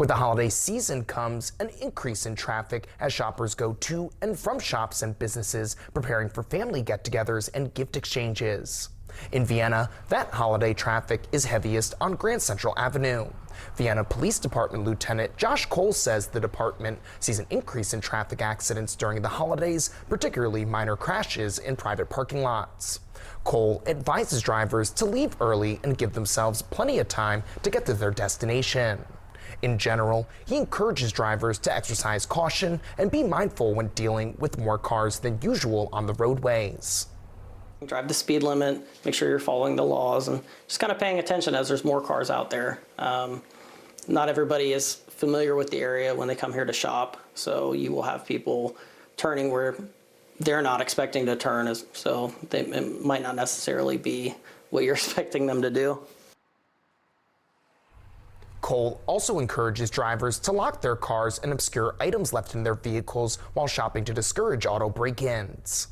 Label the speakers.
Speaker 1: With the holiday season comes an increase in traffic as shoppers go to and from shops and businesses preparing for family get-togethers and gift exchanges. In Vienna, that holiday traffic is heaviest on Grand Central Avenue. Vienna Police Department Lieutenant Josh Cole says the department sees an increase in traffic accidents during the holidays, particularly minor crashes in private parking lots. Cole advises drivers to leave early and give themselves plenty of time to get to their destination. In general, he encourages drivers to exercise caution and be mindful when dealing with more cars than usual on the roadways.
Speaker 2: Drive the speed limit, make sure you're following the laws, and just kind of paying attention as there's more cars out there. Not everybody is familiar with the area when they come here to shop, so you will have people turning where they're not expecting to turn, so it might not necessarily be what you're expecting them to do.
Speaker 1: Cole also encourages drivers to lock their cars and obscure items left in their vehicles while shopping to discourage auto break-ins.